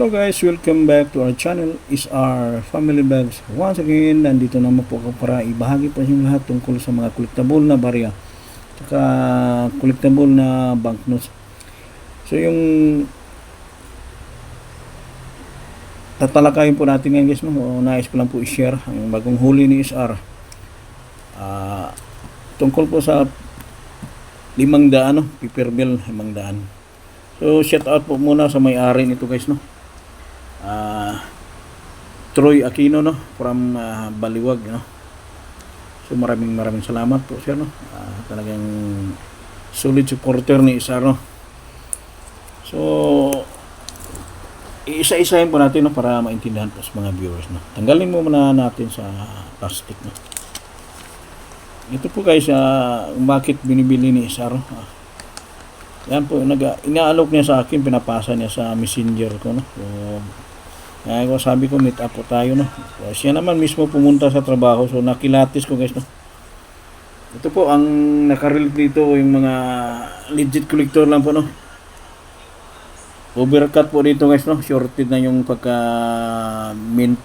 Hello guys, welcome back to our channel, is our Family Bags. Once again, nandito naman po ako para ibahagi po sa inyo lahat tungkol sa mga collectible na barya saka collectible na banknotes. So yung tatalakayin po natin ngayon guys, nais ko lang po i-share ang bagong huli ni SR tungkol po sa 500 paper bill 500. So shout out po muna sa may-ari nito guys, Troy Aquino, from Baliwag, So maraming salamat po sir, talagang solid supporter ni SR, So isa-isahin po natin, para maintindihan po sa mga viewers, Tanggalin mo muna natin sa plastic, Ito po guys, bakit binibili ni SR, Yan po, inaalok niya sa akin, pinapasa niya sa messenger ko, So, kaya sabi ko, meet up po tayo, So, siya naman mismo pumunta sa trabaho, so nakilatis ko guys, Ito po, ang nakarelate dito, yung mga legit collector lang po, Overcut po dito guys, Shorted na yung pagka mint,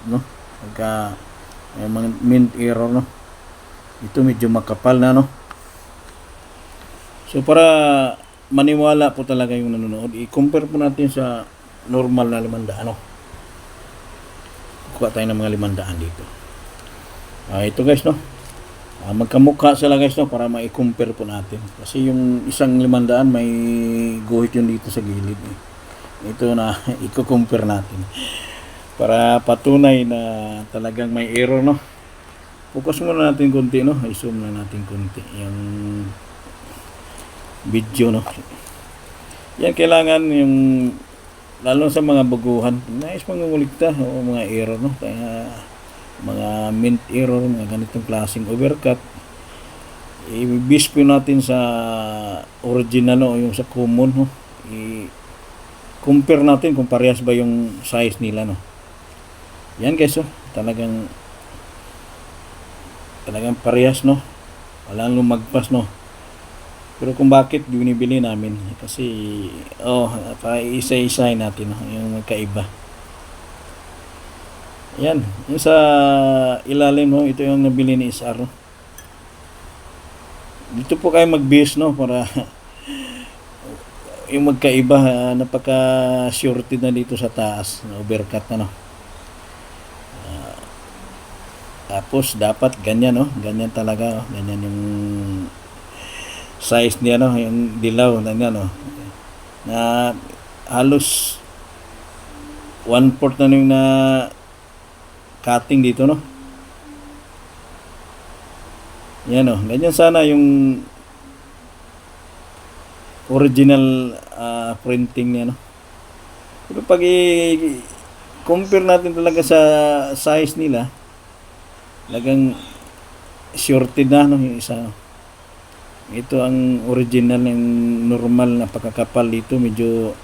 Pagka yung mga mint error, Ito medyo makapal na, So, para maniwala po talaga yung nanonood, i-compare po natin sa normal na 500, Kuha tayo ng mga 500 dito. Ito guys, magkamukha sila guys, para ma-compare po natin. Kasi yung isang 500 may guhit yun dito sa gilid. Ito na i-compare natin. Para patunay na talagang may error, Focus muna natin konti, I-zoom na natin konti yung video, Yan kailangan yung lalo sa mga baguhan, nais mangungulikta o mga error, kaya mga mint error, mga ganitong klaseng overcut, i-base po natin sa original, yung sa common, i-compare natin kung parehas ba yung size nila, Yan guys, talagang parehas, walang lumagpas, Pero kung bakit binibili namin, kasi para isa-isahin natin, yung magkaiba. Yan, yung sa ilalim, ito yung nabili ni SR, Dito po kayo mag-base, para yung magkaiba, napaka-shorted na dito sa taas, overcut na, tapos dapat ganyan, ganyan talaga, ganyan yung size niya, yung dilaw na niya, na halos 1/4 na yung na cutting dito, yan, ganyan sana yung original printing niya, pero pag i-compare natin talaga sa size nila, talagang shorted na, yung isa, Ito ang original, ng normal na pagkakapal dito, medyo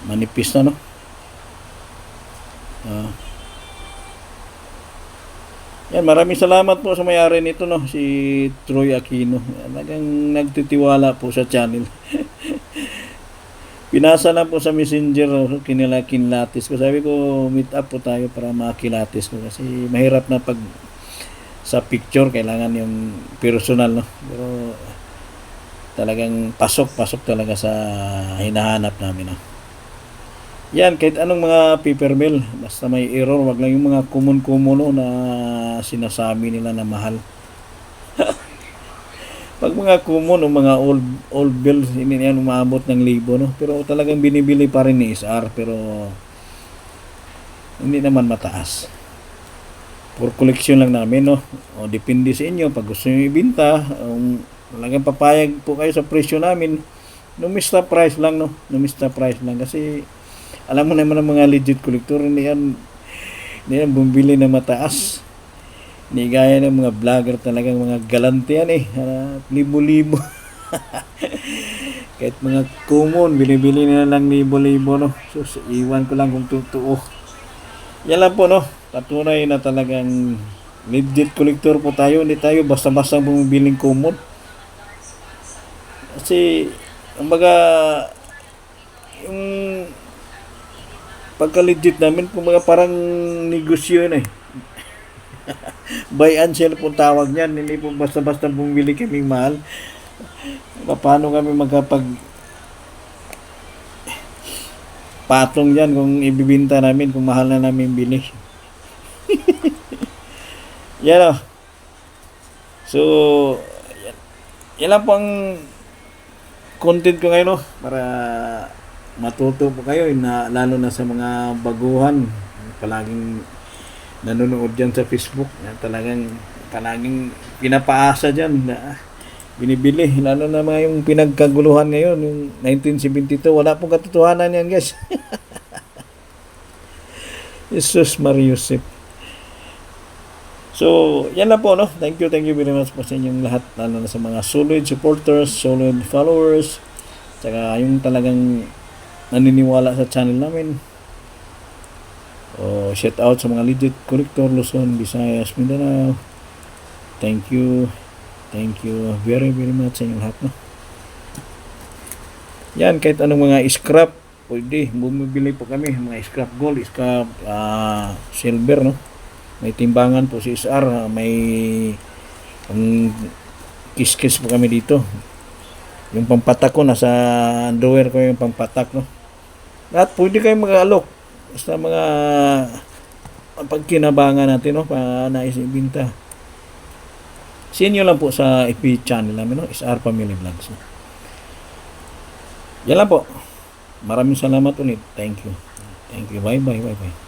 manipis na, Yan, maraming salamat po sa may-ari nito, si Troy Aquino. Talagang nagtitiwala po sa channel. Pinasa lang po sa messenger, kinlatis ko. Sabi ko, meet up po tayo para makilatis ko. Kasi mahirap na pag sa picture, kailangan yung personal, Pero talagang pasok talaga sa hinahanap namin, Yan, kahit anong mga paper bill, basta may error, wag lang yung mga common na sinasabi nila na mahal. Pag mga common o mga old bills, hindi yan umabot ng 1,000, Pero talagang binibili pa rin ni SR, pero hindi naman mataas. For collection lang namin, O depende sa inyo, pag gusto nyo ibenta, talagang papayag po kayo sa presyo namin. Numista price lang, kasi alam mo naman ang mga legit collector, hindi yan bumili na mataas. Hindi gaya ng mga vlogger, talagang mga galante yan, libo-libo. Kahit mga common, binibili na lang libo-libo, So iwan ko lang kung totoo. Yan lang po, Patunay na talagang legit collector po tayo. Hindi tayo basta-basta bumibiling common. Kasi, kumbaga, yung pagka legit namin, kumbaga parang negosyo yun eh. Buy and sell po tawag niyan, hindi po basta-basta bumili kaming mahal. Paano kami magkapag patong yan kung ibibinta namin, kung mahal na namin bili. Yan o. So, yan lang po ang content ko ngayon, no? Para matuto po kayo, lalo na sa mga baguhan. Palaging nanonood dyan sa Facebook. Palaging pinapaasa dyan. Binibili. Lalo na mga yung pinagkaguluhan ngayon, yung 1972. Wala pong katotohanan yan, guys. Jesus Mariusip. So, yan lang po, no? Thank you very much po sa inyong lahat. Lalo na sa mga solid supporters, solid followers. Tsaka yung talagang naniniwala sa channel namin. Shout out sa mga legit collector, Luzon, Visayas, Mindanao. Thank you very much sa inyong lahat, no? Yan, kahit anong mga scrap, pwede, bumibili po kami, mga scrap gold, scrap silver, no? May timbangan po si SR, may kiss-kiss po kami dito. Yung pampatak ko, nasa underwear ko yung pampatak, no? Lahat pwede kayo mag-alok. Basta mga pagkinabangan natin, no? Naisibinta. See nyo lang po sa FB channel namin, no? SR Family Vlogs. No? Yan lang po. Maraming salamat ulit. Thank you. Bye.